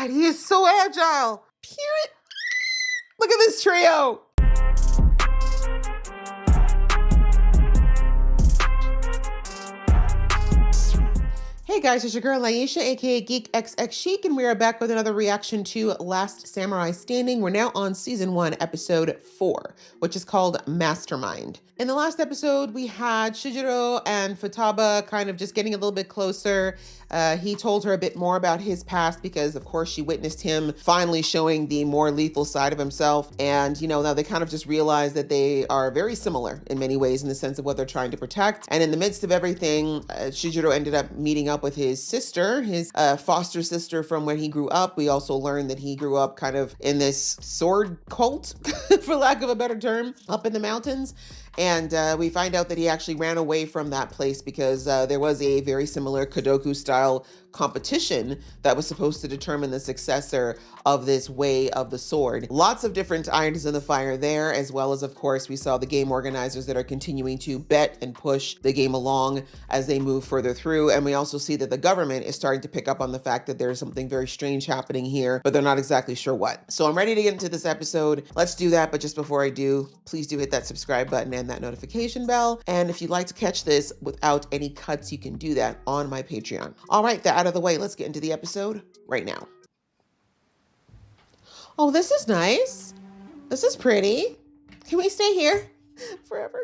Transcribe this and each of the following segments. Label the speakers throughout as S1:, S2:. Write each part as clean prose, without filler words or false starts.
S1: God, he is so agile. Period. Look at this trio. Hey guys, it's your girl Aisha, aka Geek XX Chic, and we are back with another reaction to Last Samurai Standing. We're now on season 1, episode 4, which is called Mastermind. In the last episode, we had Shujiro and Futaba kind of just getting a little bit closer. He told her a bit more about his past because, of course, she witnessed him finally showing the more lethal side of himself. And, you know, now they kind of just realized that they are very similar in many ways in the sense of what they're trying to protect. And in the midst of everything, Shujiro ended up meeting up with his sister, his foster sister from where he grew up. We also learned that he grew up kind of in this sword cult, for lack of a better term, up in the mountains. And we find out that he actually ran away from that place because there was a very similar Kodoku style competition that was supposed to determine the successor of this way of the sword. Lots of different irons in the fire there, as well as, of course, we saw the game organizers that are continuing to bet and push the game along as they move further through. And we also see that the government is starting to pick up on the fact that there's something very strange happening here, but they're not exactly sure what. So I'm ready to get into this episode. Let's do that. But just before I do, please do hit that subscribe button and that notification bell. And if you'd like to catch this without any cuts, you can do that on my Patreon. All right, that out of the way, let's get into the episode right now. Oh, this is nice. This is pretty. Can we stay here forever?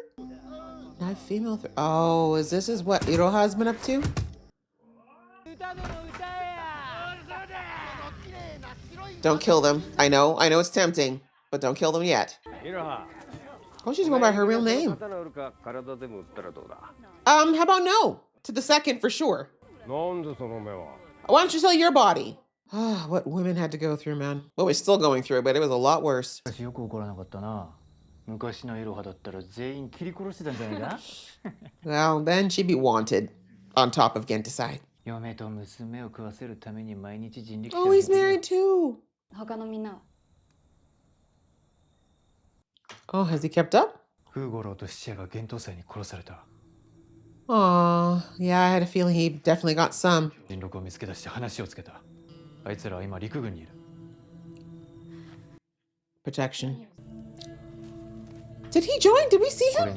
S1: Not female. Oh, is what Iroha's been up to? Don't kill them. I know it's tempting, but don't kill them yet. Oh, she's going by her real name. How about no? To the second for sure. Why don't you sell your body? Oh, what women had to go through, man. Well, we're still going through, but it was a lot worse. Well, then she'd be wanted on top of Gentasai. Oh, he's married too. Oh, has he kept up? Aw, yeah, I had a feeling he definitely got some. Protection. Did he join? Did we see him? I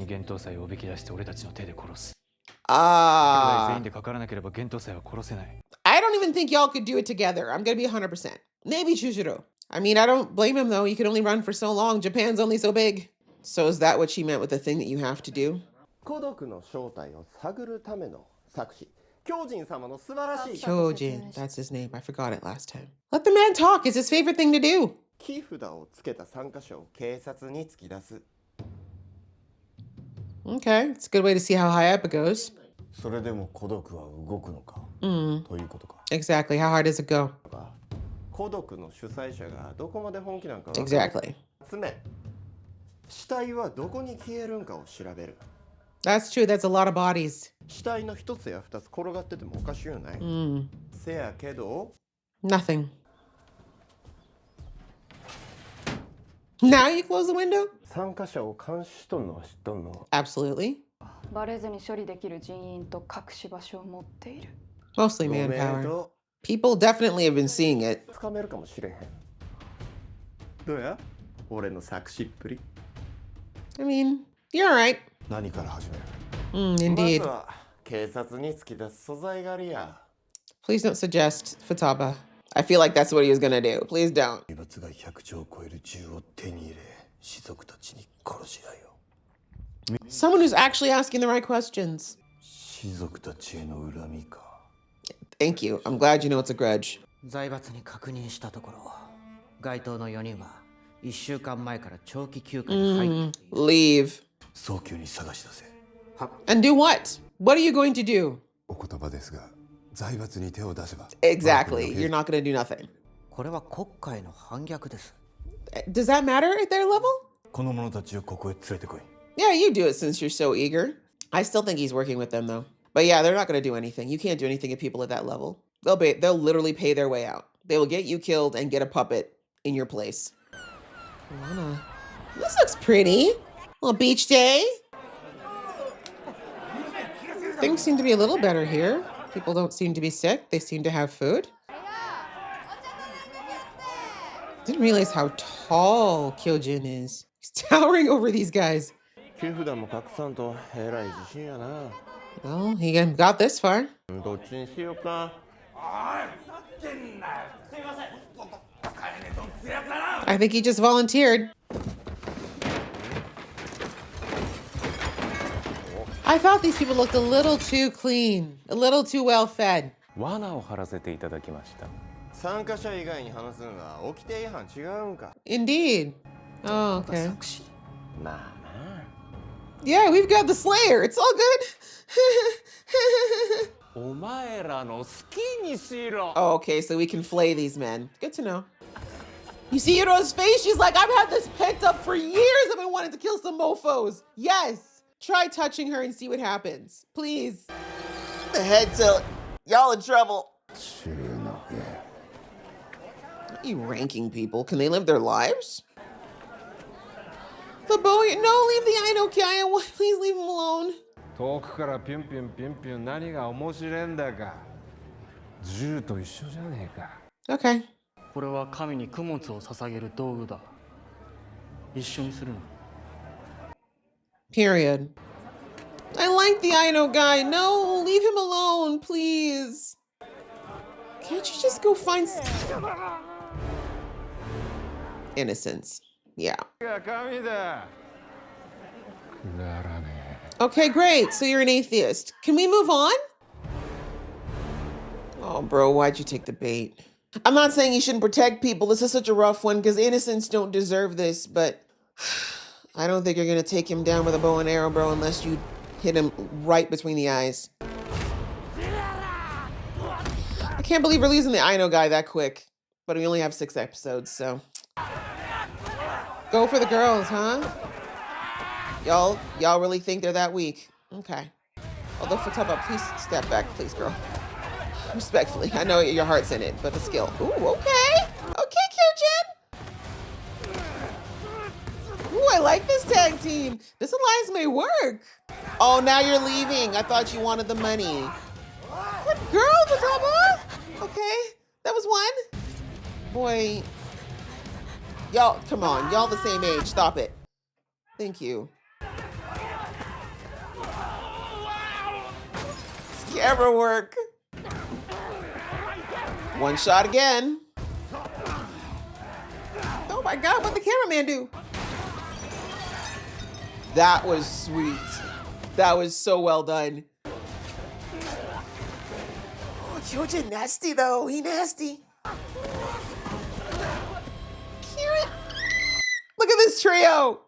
S1: don't even think y'all could do it together. I'm gonna be 100%. Maybe Chujiro. I mean, I don't blame him though. You can only run for so long. Japan's only so big. So is that what she meant with the thing that you have to do? Kyojin, that's his name. I forgot it last time. Let the man talk. It's his favorite thing to do. Okay, it's a good way to see how high up it goes. Exactly. How hard does it go? Exactly. That's true. That's a lot of bodies. Nothing. Now you close the window? Absolutely. Mostly manpower. People definitely have been seeing it. I mean, you're all right. Indeed. Please don't suggest Futaba. I feel like that's what he was gonna do. Please don't. Someone who's actually asking the right questions. Thank you. I'm glad you know it's a grudge. Leave. And do what? What are you going to do? Exactly. You're not going to do nothing. Does that matter at their level? Yeah, you do it since you're so eager. I still think he's working with them though. But yeah, they're not going to do anything. You can't do anything to people at that level. They'll literally pay their way out. They will get you killed and get a puppet in your place. Lana. This looks pretty. Little beach day. Things seem to be a little better here. People don't seem to be sick. They seem to have food. Didn't realize how tall Kyojin is. He's towering over these guys. Well, he got this far. I think he just volunteered. I thought these people looked a little too clean, a little too well fed. Indeed. Oh, okay. Yeah, we've got the Slayer. It's all good. Oh, okay, so we can flay these men. Good to know. You see Yuro's face? She's like, I've had this pent up for years. I've been wanting to kill some mofos. Yes. Try touching her and see what happens. Please. The head tilt. Y'all in trouble. Are you ranking people? Can they live their lives? The boy, no, leave the Aino Kaya. Please leave him alone. Okay. Period. I like the Aino guy. No, leave him alone, please. Can't you just go find innocence? Yeah. Okay, great. So you're an atheist. Can we move on? Oh, bro, why'd you take the bait? I'm not saying you shouldn't protect people. This is such a rough one because innocents don't deserve this, but I don't think you're going to take him down with a bow and arrow, bro, unless you hit him right between the eyes. I can't believe we're losing the Aino guy that quick, but we only have 6 episodes, so. Go for the girls, huh? Y'all really think they're that weak? Okay. Although Futaba, please step back, please, girl. Respectfully. I know your heart's in it, but the skill. Ooh, okay. Okay, Kyojin. Ooh, I like this tag team. This alliance may work. Oh, now you're leaving. I thought you wanted the money. Good girl, Futaba. Okay, that was one. Boy. Y'all, come on. Y'all the same age. Stop it. Thank you. Camera work. One shot again. Oh my God, what'd the cameraman do? That was sweet. That was so well done. Oh, Kyojin nasty though. He nasty. Cute. Look at this trio.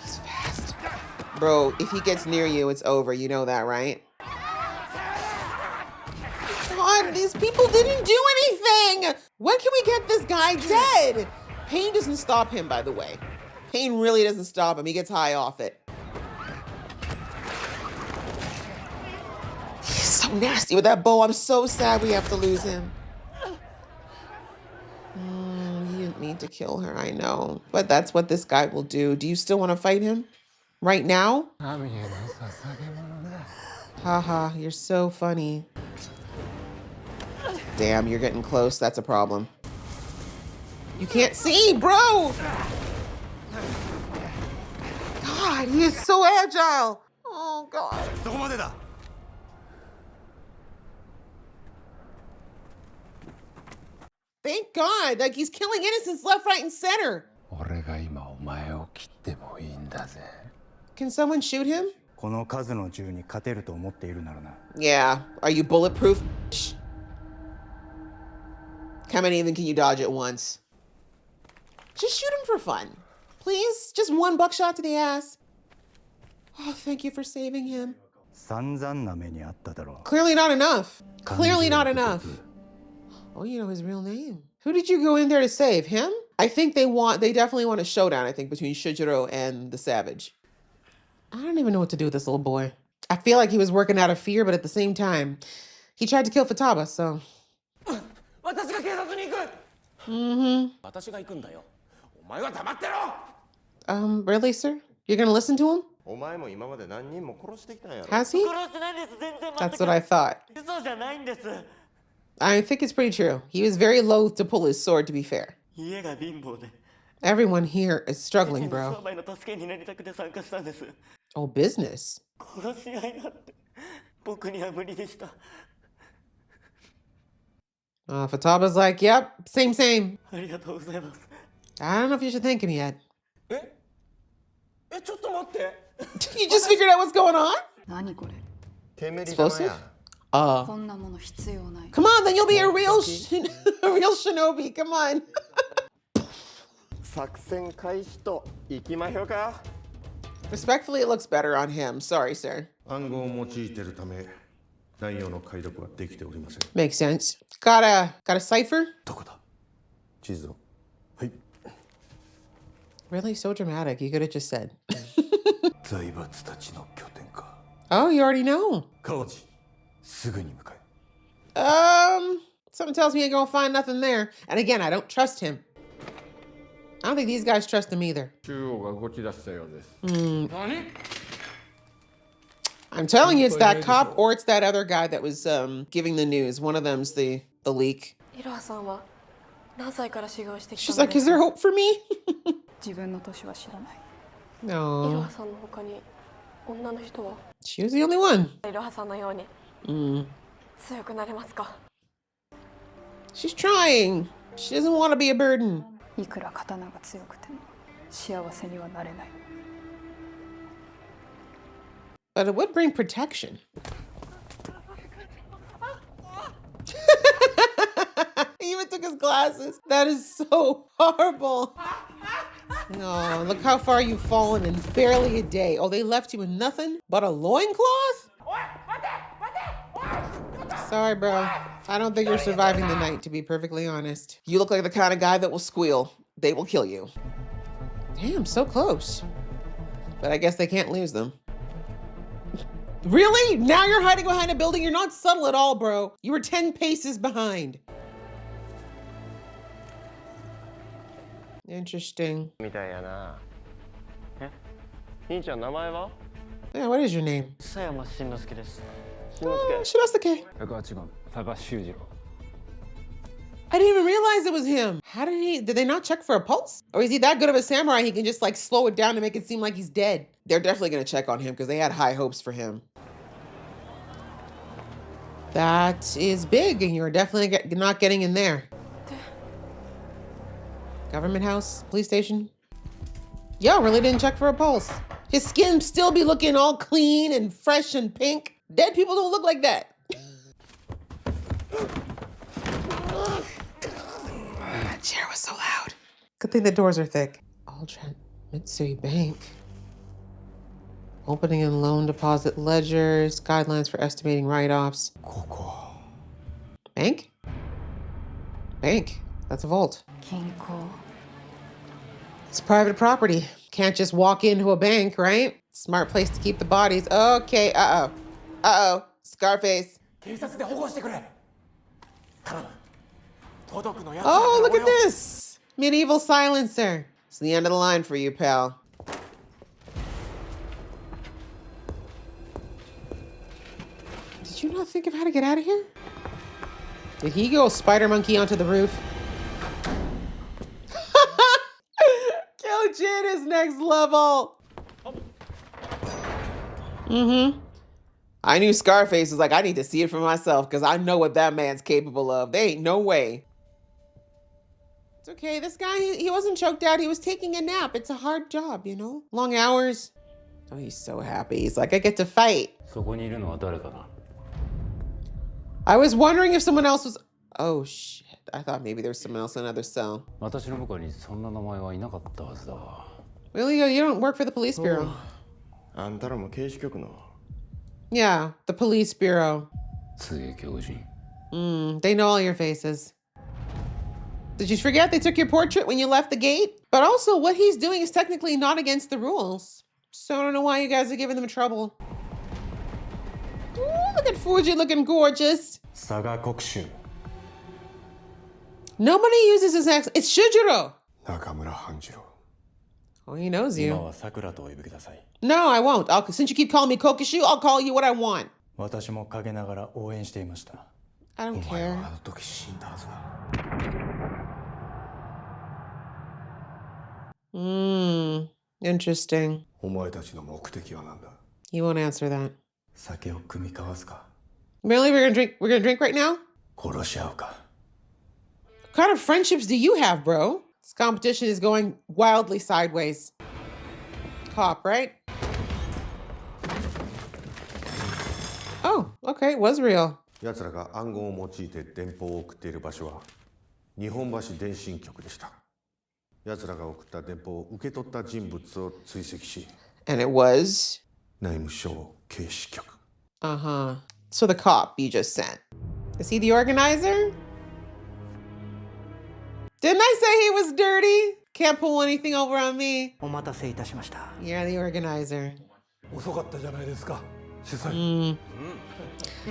S1: He's fast. Bro, if he gets near you, it's over. You know that, right? God, these people didn't do anything. When can we get this guy dead? Pain doesn't stop him, by the way. Pain really doesn't stop him. He gets high off it. He's so nasty with that bow. I'm so sad we have to lose him. He didn't mean to kill her, I know. But that's what this guy will do. Do you still want to fight him? Right now? Haha, you're so funny. Damn, you're getting close. That's a problem. You can't see, bro! God, he is so agile. Oh, God. Thank God. Like, he's killing innocents left, right, and center. Can someone shoot him? Yeah. Are you bulletproof? How many of them can you dodge at once? Just shoot him for fun. Please? Just one buckshot to the ass. Oh, thank you for saving him. Clearly not enough. Clearly not enough. Oh, you know his real name. Who did you go in there to save? Him? I think they definitely want a showdown, I think, between Shujiro and the Savage. I don't even know what to do with this little boy. I feel like he was working out of fear, but at the same time, he tried to kill Futaba, so. Really, sir? You're gonna listen to him? Has he? That's what I thought. I think it's pretty true. He was very loath to pull his sword, to be fair. Everyone here is struggling, bro. Oh, business. Fataba's like, yep, same. I don't know if you should thank him yet. You just figured out what's going on? Explosive? Come on, then you'll be a real shinobi. Come on. Respectfully, it looks better on him. Sorry, sir. Makes sense. Got a cipher? Really? So dramatic. You could have just said. Oh, you already know. Something tells me you ain't gonna find nothing there. And again, I don't trust him. I don't think these guys trust him either. I'm telling you, it's that cop or it's that other guy that was giving the news. One of them's the leak. She's like, is there hope for me? No. She was the only one. She's trying. She doesn't want to be a burden. But it would bring protection. He even took his glasses. That is so horrible. No, look how far you've fallen in barely a day. Oh, they left you with nothing but a loincloth? Sorry, bro. I don't think you're surviving the night, to be perfectly honest. You look like the kind of guy that will squeal. They will kill you. Damn, so close. But I guess they can't lose them. Really? Now you're hiding behind a building? You're not subtle at all, bro. You were 10 paces behind. Interesting. Yeah, what is your name? Shinosuke. I didn't even realize it was him. How did they not check for a pulse? Or is he that good of a samurai he can just like slow it down to make it seem like he's dead? They're definitely gonna check on him because they had high hopes for him. That is big, and you're definitely not getting in there. Government house, police station. Yo, really didn't check for a pulse. His skin still be looking all clean and fresh and pink. Dead people don't look like that. That chair was so loud. Good thing the doors are thick. Aldrin Mitsui Bank. Opening and loan deposit ledgers, guidelines for estimating write-offs. Bank? Bank. That's a vault. It's private property. Can't just walk into a bank, right? Smart place to keep the bodies. Okay, uh-oh. Scarface. Oh, look at this. Medieval silencer. It's the end of the line for you, pal. Did you not think of how to get out of here? Did he go spider monkey onto the roof? Kyojin is next level. I knew Scarface was like, I need to see it for myself because I know what that man's capable of. There ain't no way. It's okay. This guy, he wasn't choked out. He was taking a nap. It's a hard job, you know? Long hours. Oh, he's so happy. He's like, I get to fight. I was wondering if someone else was... Oh, shit. I thought maybe there was someone else in another cell. Really? You don't work for the police bureau? Yeah, the police bureau. They know all your faces. Did you forget they took your portrait when you left the gate? But also, what he's doing is technically not against the rules. So I don't know why you guys are giving them trouble. Ooh, look at Fuji looking gorgeous. Nobody uses his accent. It's Shujiro. Oh, he knows you. No, I won't. Since you keep calling me Kokishu, I'll call you what I want. I don't care. Interesting. You won't answer that. Really? We're gonna drink right now? What kind of friendships do you have, bro? This competition is going wildly sideways. Cop, right? Oh, okay, it was real.
S2: 奴らが暗号を用いて電報を送っている場所は日本橋電信局でした。奴らが送った電報を受け取った人物を追跡し、
S1: And it was?
S2: 内務省警視局。
S1: Uh-huh. So the cop you just sent. Is he the organizer? Didn't I say he was dirty? Can't pull anything over on me.
S3: お待たせいたしました。
S1: You're the organizer.
S4: 遅かったじゃないですか、主催。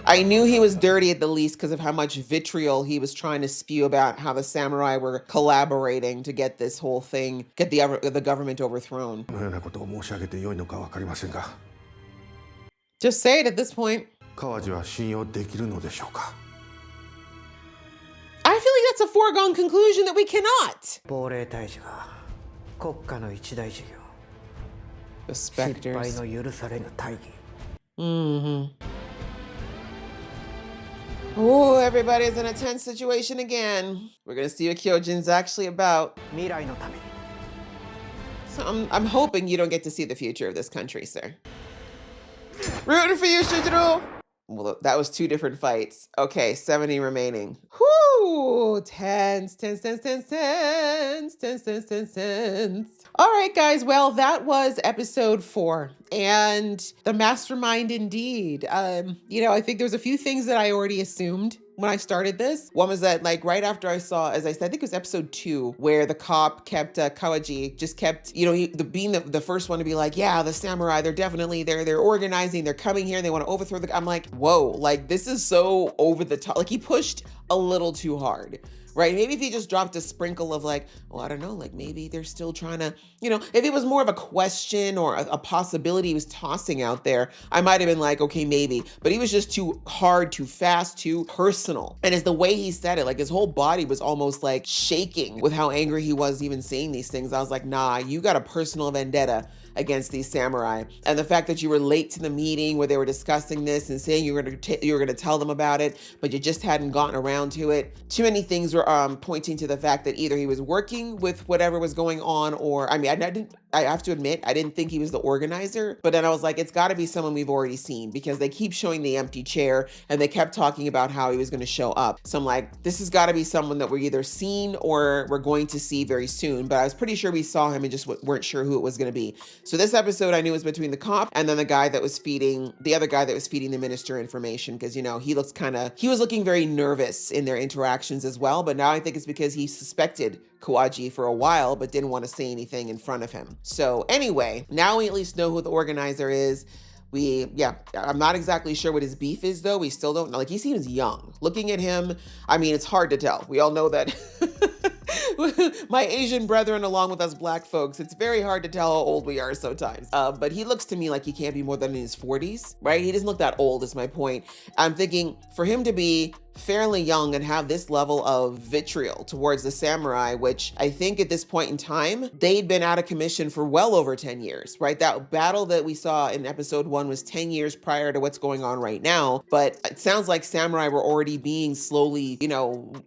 S1: I knew he was dirty at the least because of how much vitriol he was trying to spew about how the samurai were collaborating to get this whole thing, get the government overthrown.
S2: このようなことを申し上げてよいのかわかりませんが、
S1: Just say it at this point.
S2: 川地は信用できるのでしょうか。
S1: I feel like that's a foregone conclusion that we cannot.
S3: 亡霊退治は国家の一大事業。
S1: The
S3: 失敗
S1: specters.
S3: の許されぬ大義。
S1: Oh, everybody's in a tense situation again. We're gonna see what Kyojin's actually about.
S3: 未来のために。
S1: So I'm hoping you don't get to see the future of this country, sir. Rooting for you, Shijiro. Well, that was 2 different fights. Okay, 70 remaining. Whoo! Tense. All right, guys. Well, that was episode 4. And the mastermind indeed. I think there's a few things that I already assumed when I started this. One was that, like, right after I saw, as I said, I think it was episode 2, where the cop kept, Kawaji just kept, being the first one to be like, yeah, the samurai, they're organizing, they're coming here, they want to overthrow I'm like, whoa, like, this is so over the top. Like, he pushed a little too hard. Right? Maybe if he just dropped a sprinkle of like, well, I don't know, like maybe they're still trying to, if it was more of a question or a possibility he was tossing out there, I might have been like, okay, maybe. But he was just too hard, too fast, too personal. And it's the way he said it, like his whole body was almost like shaking with how angry he was even saying these things. I was like, nah, you got a personal vendetta against these samurai. And the fact that you were late to the meeting where they were discussing this and saying you were going to tell them about it, but you just hadn't gotten around to it. Too many things were pointing to the fact that either he was working with whatever was going on, or I have to admit, I didn't think he was the organizer, but then I was like, it's got to be someone we've already seen because they keep showing the empty chair and they kept talking about how he was going to show up. So I'm like, this has got to be someone that we're either seen or we're going to see very soon. But I was pretty sure we saw him and just weren't sure who it was going to be. So this episode I knew was between the cop and then the other guy that was feeding the minister information, because he was looking very nervous in their interactions as well. But now I think it's because he suspected Kawaji for a while but didn't want to say anything in front of him. So anyway, now we at least know who the organizer is. I'm not exactly sure what his beef is though. We still don't know. Like, he seems young. Looking at him, it's hard to tell. We all know that my Asian brethren, along with us black folks, it's very hard to tell how old we are sometimes. But he looks to me like he can't be more than in his 40s, right? He doesn't look that old is my point. I'm thinking for him to be fairly young and have this level of vitriol towards the samurai, which I think at this point in time, they'd been out of commission for well over 10 years, right? That battle that we saw in episode 1 was 10 years prior to what's going on right now. But it sounds like samurai were already being slowly,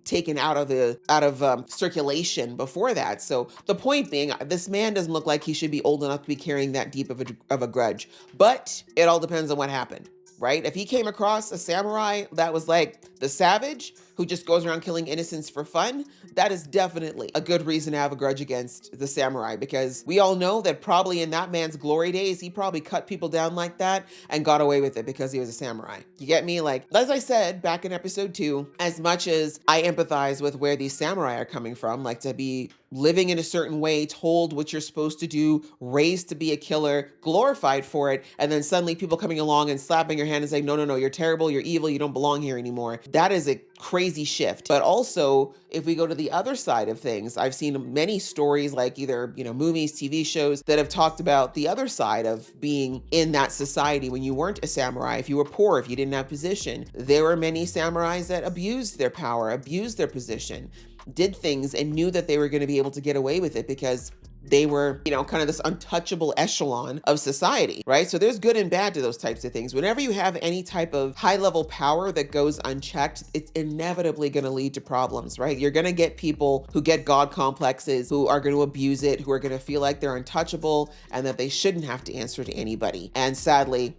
S1: taken out of circulation before that. So the point being, this man doesn't look like he should be old enough to be carrying that deep of a grudge, but it all depends on what happened. Right? If he came across a samurai that was like the savage who just goes around killing innocents for fun, that is definitely a good reason to have a grudge against the samurai, because we all know that probably in that man's glory days, he probably cut people down like that and got away with it because he was a samurai. You get me? Like, as I said back in episode 2, as much as I empathize with where these samurai are coming from, like to be living in a certain way, told what you're supposed to do, raised to be a killer, glorified for it, and then suddenly people coming along and slapping your hand and saying, no, you're terrible, you're evil, you don't belong here anymore. That is a crazy shift. But also, if we go to the other side of things, I've seen many stories like either, movies, TV shows that have talked about the other side of being in that society when you weren't a samurai. If you were poor, if you didn't have position, there were many samurais that abused their power, abused their position, did things and knew that they were going to be able to get away with it because they were, kind of this untouchable echelon of society, right? So there's good and bad to those types of things. Whenever you have any type of high level power that goes unchecked, it's inevitably going to lead to problems, right? You're going to get people who get God complexes, who are going to abuse it, who are going to feel like they're untouchable and that they shouldn't have to answer to anybody. And sadly,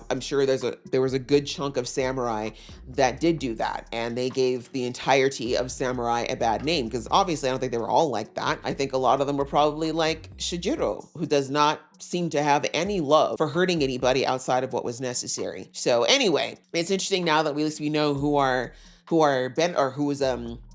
S1: I'm sure there was a good chunk of samurai that did do that. And they gave the entirety of samurai a bad name because obviously I don't think they were all like that. I think a lot of them were probably like Shijiro, who does not seem to have any love for hurting anybody outside of what was necessary. So anyway, it's interesting now that at least we know who is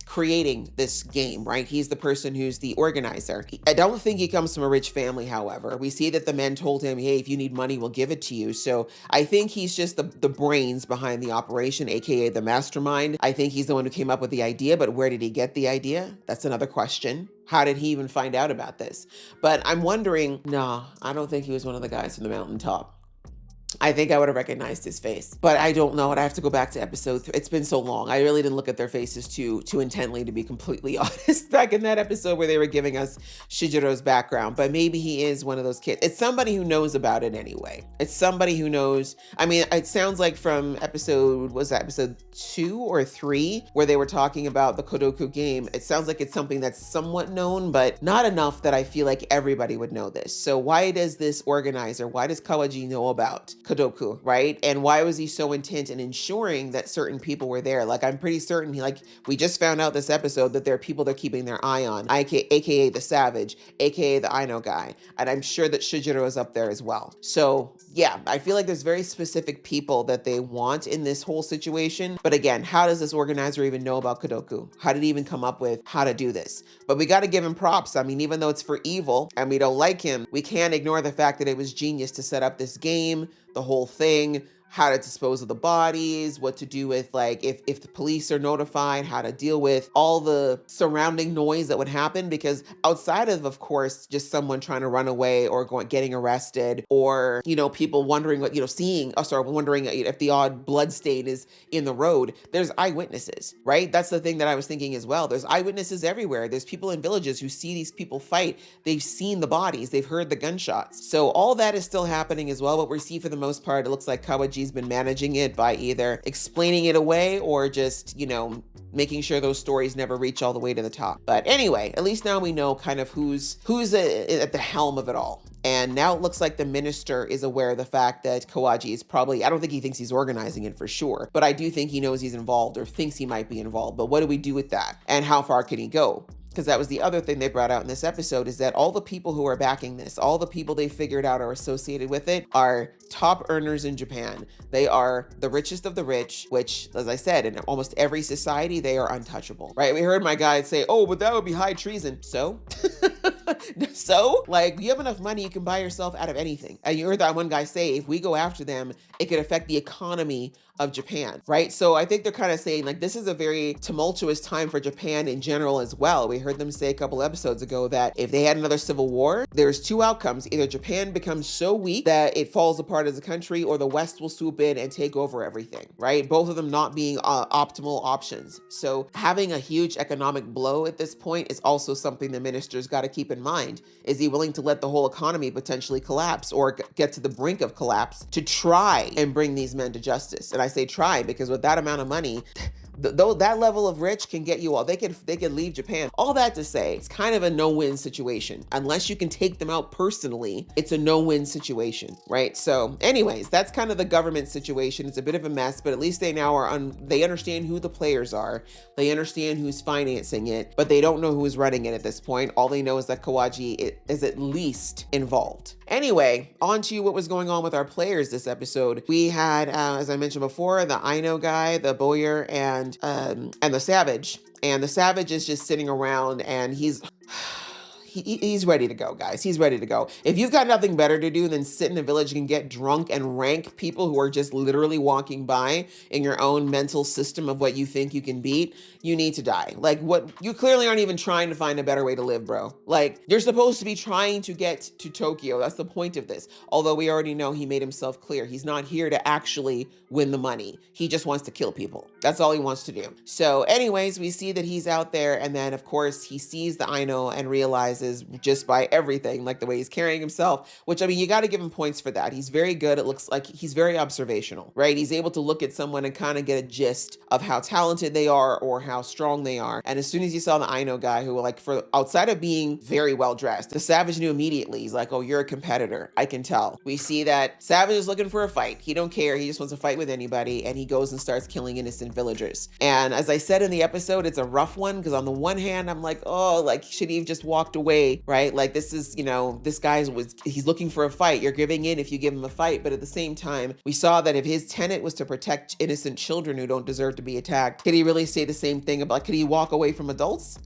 S1: creating this game, right? He's the person who's the organizer. I don't think he comes from a rich family, however. We see that the men told him, hey, if you need money, we'll give it to you. So I think he's just the brains behind the operation, aka the mastermind. I think he's the one who came up with the idea, but where did he get the idea? That's another question. How did he even find out about this? But I'm wondering, no, I don't think he was one of the guys from the mountaintop. I think I would have recognized his face, but I don't know. And I have to go back to episode 3. It's been so long. I really didn't look at their faces too intently, to be completely honest, back in that episode where they were giving us Shijiro's background, but maybe he is one of those kids. It's somebody who knows about it anyway. It's somebody who knows. I mean, it sounds like from episode 2 or 3, where they were talking about the Kodoku game. It sounds like it's something that's somewhat known, but not enough that I feel like everybody would know this. So why does this organizer, why does Kawaji know about Kodoku, right? And why was he so intent in ensuring that certain people were there? Like, I'm pretty certain we just found out this episode that there are people they're keeping their eye on, aka the Savage, aka the Aino guy. And I'm sure that Shijiro is up there as well. So yeah, I feel like there's very specific people that they want in this whole situation. But again, how does this organizer even know about Kodoku? How did he even come up with how to do this? But we got to give him props. I mean, even though it's for evil and we don't like him, we can't ignore the fact that it was genius to set up this game, the whole thing, how to dispose of the bodies, what to do with if the police are notified, how to deal with all the surrounding noise that would happen, because outside of course, just someone trying to run away or getting arrested, or, people wondering wondering if the odd blood stain is in the road, there's eyewitnesses, right? That's the thing that I was thinking as well. There's eyewitnesses everywhere. There's people in villages who see these people fight. They've seen the bodies. They've heard the gunshots. So all that is still happening as well. But we see for the most part, it looks like Kawaji's been managing it by either explaining it away or just, making sure those stories never reach all the way to the top. But anyway, at least now we know kind of who's at the helm of it all. And now it looks like the minister is aware of the fact that Kawaji is probably, I don't think he thinks he's organizing it for sure, but I do think he knows he's involved or thinks he might be involved. But what do we do with that? And how far can he go? Because that was the other thing they brought out in this episode, is that all the people who are backing this, all the people they figured out are associated with it, are top earners in Japan. They are the richest of the rich, which, as I said, in almost every society, they are untouchable, right? We heard my guy say, oh, but that would be high treason. So? So? You have enough money, you can buy yourself out of anything. And you heard that one guy say, if we go after them, it could affect the economy of Japan, right? So I think they're kind of saying this is a very tumultuous time for Japan in general as well. We heard them say a couple episodes ago that if they had another civil war, there's two outcomes. Either Japan becomes so weak that it falls apart as a country, or the West will swoop in and take over everything, right? Both of them not being optimal options. So having a huge economic blow at this point is also something the minister's got to keep in mind. Is he willing to let the whole economy potentially collapse or get to the brink of collapse to try and bring these men to justice? And I say try because with that amount of money, though that level of rich can get you all, they could leave Japan. All that to say, it's kind of a no-win situation. Unless you can take them out personally, it's a no-win situation, right? So anyways, that's kind of the government situation. It's a bit of a mess, but at least they now they understand who the players are. They understand who's financing it, but they don't know who's running it at this point. All they know is that Kawaji is at least involved. Anyway, on to what was going on with our players this episode. We had, as I mentioned before, the Aino guy, the Boyer, and the Savage. And the Savage is just sitting around, and he's he's ready to go, guys. He's ready to go. If you've got nothing better to do than sit in a village and get drunk and rank people who are just literally walking by in your own mental system of what you think you can beat, you need to die. Like, what, you clearly aren't even trying to find a better way to live, bro. Like, you're supposed to be trying to get to Tokyo. That's the point of this. Although we already know he made himself clear. He's not here to actually win the money. He just wants to kill people. That's all he wants to do. So anyways, we see that he's out there, and then of course he sees the Aino and realizes just by everything, like the way he's carrying himself, which, I mean, you got to give him points for that. He's very good. It looks like he's very observational, right? He's able to look at someone and kind of get a gist of how talented they are or how strong they are. And as soon as you saw the Aino guy, who, like, for outside of being very well dressed, the Savage knew immediately. He's like, oh, you're a competitor. I can tell. We see that Savage is looking for a fight. He don't care. He just wants to fight with anybody, and he goes and starts killing innocent villagers. And as I said in the episode, it's a rough one, because on the one hand, I'm like, oh, like, should he have just walked away, right? Like, this is, you know, this he's looking for a fight. You're giving in if you give him a fight. But at the same time, we saw that if his tenet was to protect innocent children who don't deserve to be attacked, could he really say the same thing about, could he walk away from adults?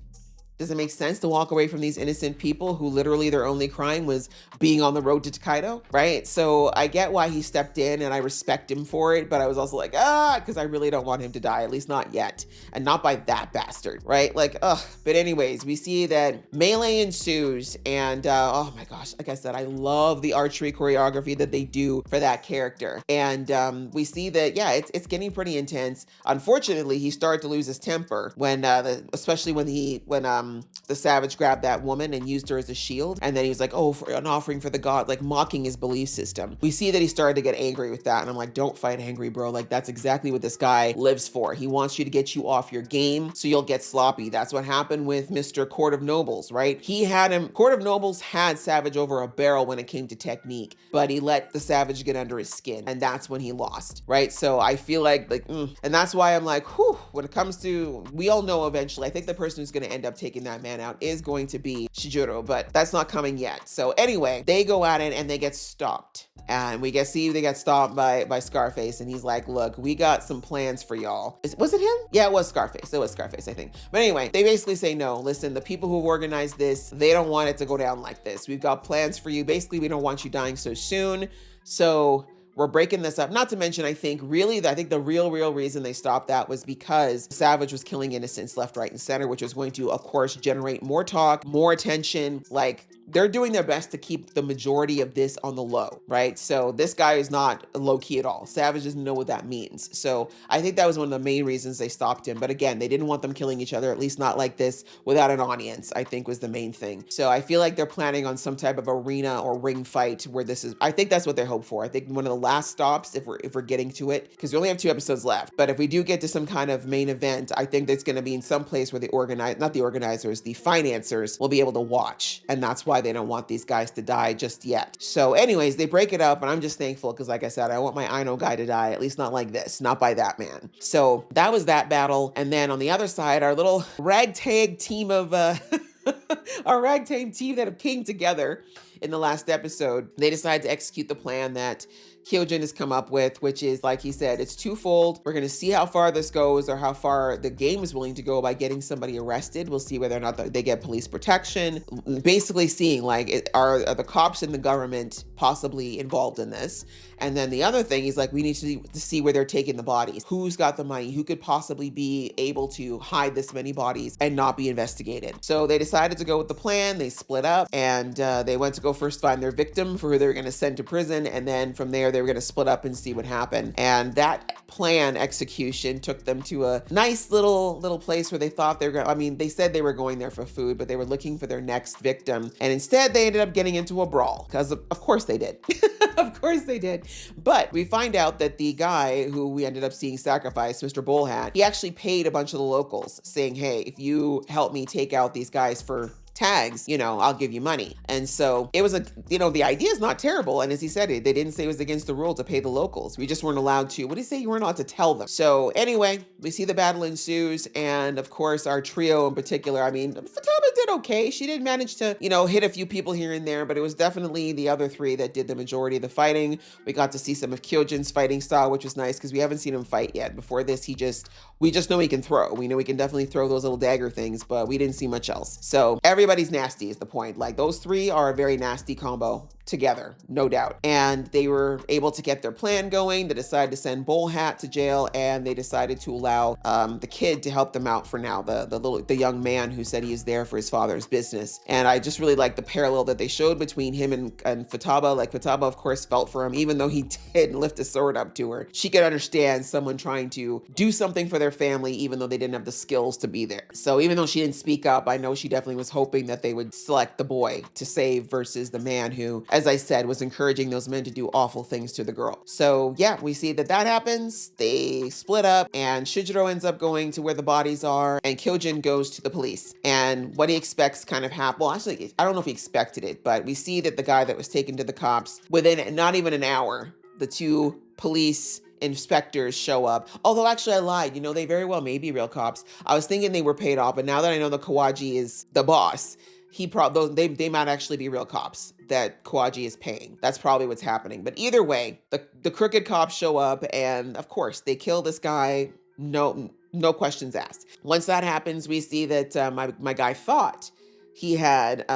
S1: Does it make sense to walk away from these innocent people who literally their only crime was being on the road to Tokaido, right? So I get why he stepped in, and I respect him for it, but I was also like, because I really don't want him to die, at least not yet. And not by that bastard, right? Like, But anyways, we see that melee ensues, and oh my gosh, like I said, I love the archery choreography that they do for that character. And we see that, yeah, it's getting pretty intense. Unfortunately, he started to lose his temper when, especially when the Savage grabbed that woman and used her as a shield. And then he was like, oh, for an offering for the god, like mocking his belief system. We see that he started to get angry with that. And I'm like, don't fight angry, bro. Like, that's exactly what this guy lives for. He wants you to get you off your game so you'll get sloppy. That's what happened with Mr. Court of Nobles, right? Court of Nobles had Savage over a barrel when it came to technique, but he let the Savage get under his skin. And that's when he lost, right? So I feel like, and that's why I'm like, whew, when it comes to, we all know eventually, I think the person who's going to end up taking that man out is going to be Shijuro, but that's not coming yet. So anyway, they go at it and they get stopped. And we see they get stopped by Scarface, and he's like, look, we got some plans for y'all. Was it him? Yeah, it was Scarface. It was Scarface, I think. But anyway, they basically say, no, listen, the people who organized this, they don't want it to go down like this. We've got plans for you. Basically, we don't want you dying so soon. So we're breaking this up. Not to mention, I think the real reason they stopped that was because Savage was killing innocents left, right, and center, which was going to, of course, generate more talk, more attention. Like, they're doing their best to keep the majority of this on the low, right? So this guy is not low key at all. Savage doesn't know what that means. So I think that was one of the main reasons they stopped him. But again, they didn't want them killing each other, at least not like this, without an audience, I think was the main thing. So I feel like they're planning on some type of arena or ring fight where I think that's what they hope for. I think one of the last stops, if we're getting to it, because we only have 2 episodes left, but if we do get to some kind of main event, I think that's going to be in some place where the financiers will be able to watch. And that's why they don't want these guys to die just yet. So anyways, they break it up, and I'm just thankful because, like I said, I want my Aino guy to die, at least not like this, not by that man. So that was that battle. And then on the other side, our little ragtag team of our ragtag team that have came together in the last episode, they decide to execute the plan that Kyojin has come up with, which is, like he said, it's twofold. We're going to see how far this goes, or how far the game is willing to go by getting somebody arrested. We'll see whether or not they get police protection. Basically seeing, like, are the cops and the government possibly involved in this? And then the other thing is, like, we need to see where they're taking the bodies. Who's got the money? Who could possibly be able to hide this many bodies and not be investigated? So they decided to go with the plan. They split up, and they went to go first find their victim for who they were going to send to prison. And then from there, they were going to split up and see what happened. And that plan execution took them to a nice little place where they thought they were going. I mean, they said they were going there for food, but they were looking for their next victim. And instead, they ended up getting into a brawl, because of course they did. Of course they did. But we find out that the guy who we ended up seeing sacrifice, Mr. Bullhat, he actually paid a bunch of the locals, saying, hey, if you help me take out these guys for tags, I'll give you money. And so it was the idea is not terrible. And as he said, they didn't say it was against the rule to pay the locals. We just weren't allowed to. What did he say? You weren't allowed to tell them. So anyway, we see the battle ensues. And of course, our trio in particular, I mean, Futaba did okay. She did manage to, hit a few people here and there, but it was definitely the other 3 that did the majority of the fighting. We got to see some of Kyojin's fighting style, which was nice because we haven't seen him fight yet. Before this, we just know he can throw. We know he can definitely throw those little dagger things, but we didn't see much else. So everybody everybody's nasty is the point. Like those three are a very nasty combo together, no doubt. And they were able to get their plan going. They decided to send Bullhat to jail, and they decided to allow the kid to help them out for now, the young man who said he is there for his father's business. And I just really like the parallel that they showed between him and Futaba. Like Futaba, of course, felt for him, even though he did lift a sword up to her. She could understand someone trying to do something for their family, even though they didn't have the skills to be there. So even though she didn't speak up, I know she definitely was hoping that they would select the boy to save versus the man who, as I said, was encouraging those men to do awful things to the girl. So yeah, we see that happens. They split up, and Shujiro ends up going to where the bodies are, and Kyojin goes to the police. And what he expects kind of happened. Well, actually, I don't know if he expected it, but we see that the guy that was taken to the cops, within not even an hour, the two police inspectors show up. Although actually I lied, they very well may be real cops. I was thinking they were paid off, but now that I know the Kawaji is the boss, they might actually be real cops that Kawaji is paying. That's probably what's happening. But either way, the crooked cops show up, and of course they kill this guy. No questions asked. Once that happens, we see that my guy thought he had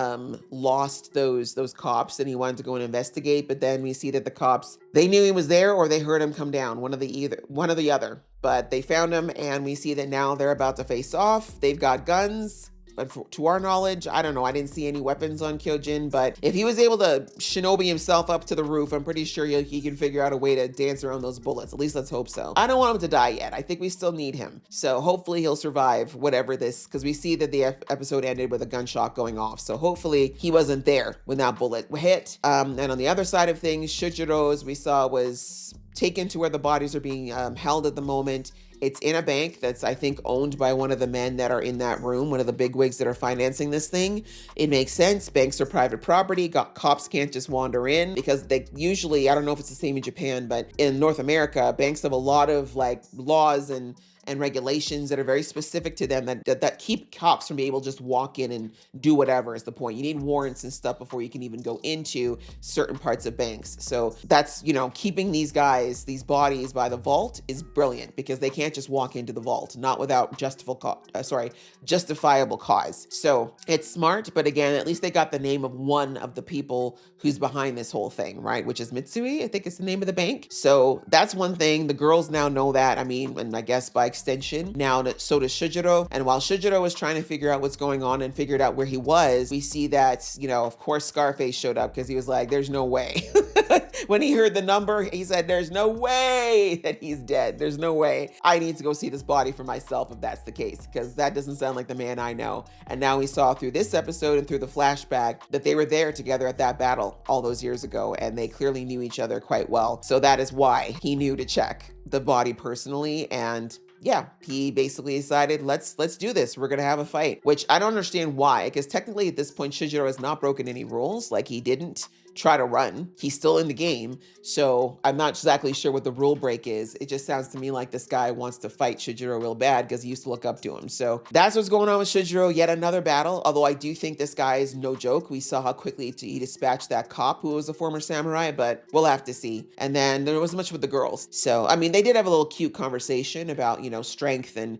S1: lost those cops, and he wanted to go and investigate. But then we see that the cops, they knew he was there, or they heard him come down, one or the other. But they found him, and we see that now they're about to face off. They've got guns. But to our knowledge, I don't know. I didn't see any weapons on Kyojin, but if he was able to shinobi himself up to the roof, I'm pretty sure he can figure out a way to dance around those bullets. At least let's hope so. I don't want him to die yet. I think we still need him. So hopefully he'll survive whatever this, because we see that the episode ended with a gunshot going off. So hopefully he wasn't there when that bullet hit. And on the other side of things, Shujiro, as we saw, was taken to where the bodies are being held at the moment. It's in a bank that's, I think, owned by one of the men that are in that room, one of the bigwigs that are financing this thing. It makes sense. Banks are private property. Cops can't just wander in, because they usually, I don't know if it's the same in Japan, but in North America, banks have a lot of like laws and regulations that are very specific to them that keep cops from being able to just walk in and do whatever is the point. You need warrants and stuff before you can even go into certain parts of banks. So that's, keeping these bodies by the vault is brilliant, because they can't just walk into the vault, not without justifiable cause. So it's smart, but again, at least they got the name of one of the people who's behind this whole thing, right? Which is Mitsui, I think is the name of the bank. So that's one thing. The girls now know that. I mean, and I guess by extension, now so does Shujiro. And while Shujiro was trying to figure out what's going on and figured out where he was, we see that, of course, Scarface showed up, because he was like, there's no way. When he heard the number, he said, there's no way that he's dead. There's no way. I need to go see this body for myself if that's the case, because that doesn't sound like the man I know. And now we saw through this episode and through the flashback that they were there together at that battle all those years ago, and they clearly knew each other quite well. So that is why he knew to check the body personally. And yeah, he basically decided, let's do this. We're going to have a fight, which I don't understand why, because technically at this point, Shujiro has not broken any rules. Like, he didn't try to run. He's still in the game. So I'm not exactly sure what the rule break is. It just sounds to me like this guy wants to fight Shujiro real bad because he used to look up to him. So that's what's going on with Shujiro. Yet another battle. Although I do think this guy is no joke. We saw how quickly he dispatched that cop who was a former samurai, but we'll have to see. And then there wasn't much with the girls. So, I mean, they did have a little cute conversation about, strength, and,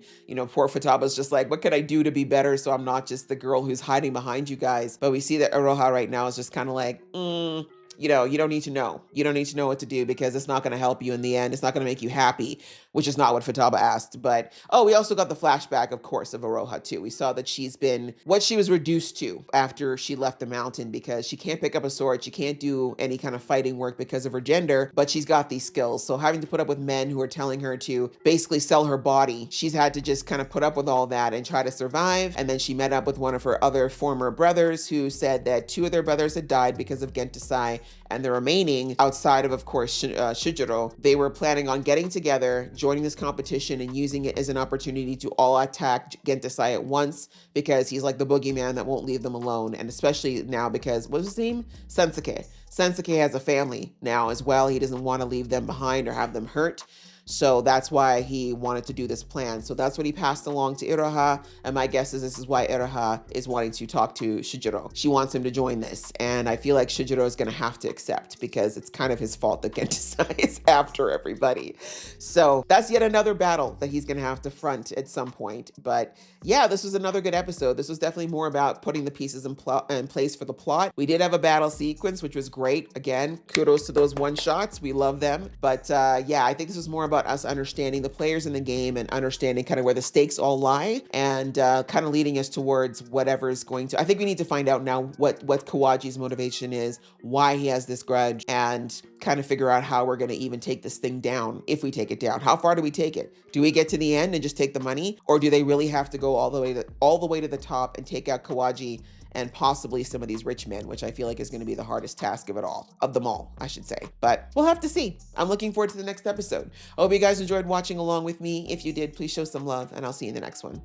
S1: poor Futaba's just like, what could I do to be better so I'm not just the girl who's hiding behind you guys? But we see that Aroha right now is just kind of like, you don't need to know. You don't need to know what to do, because it's not going to help you in the end. It's not going to make you happy, which is not what Futaba asked. But, we also got the flashback, of course, of Aroha too. We saw that she's been what she was reduced to after she left the mountain, because she can't pick up a sword. She can't do any kind of fighting work because of her gender, but she's got these skills. So having to put up with men who are telling her to basically sell her body, she's had to just kind of put up with all that and try to survive. And then she met up with one of her other former brothers, who said that 2 of their brothers had died because of Gentasai, and the remaining, outside of course, Shujiro, they were planning on getting together, joining this competition, and using it as an opportunity to all attack Gentasai at once, because he's like the boogeyman that won't leave them alone. And especially now because, what was his name? Sensuke. Sensuke has a family now as well. He doesn't want to leave them behind or have them hurt. So that's why he wanted to do this plan. So that's what he passed along to Iroha. And my guess is this is why Iroha is wanting to talk to Shijiro. She wants him to join this. And I feel like Shijiro is going to have to accept because it's kind of his fault that Gentasai is after everybody. So that's yet another battle that he's going to have to front at some point. But yeah, this was another good episode. This was definitely more about putting the pieces in place for the plot. We did have a battle sequence, which was great. Again, kudos to those one shots. We love them. But yeah, I think this was more about us understanding the players in the game and understanding kind of where the stakes all lie and kind of leading us towards whatever is going to. I think we need to find out now what Kawaji's motivation is, why he has this grudge, and kind of figure out how we're going to even take this thing down. If we take it down, how far do we take it? Do we get to the end and just take the money, or do they really have to go all the way to the top and take out Kawaji and possibly some of these rich men, which I feel like is going to be the hardest task of them all, I should say. But we'll have to see. I'm looking forward to the next episode. I hope you guys enjoyed watching along with me. If you did, please show some love, and I'll see you in the next one.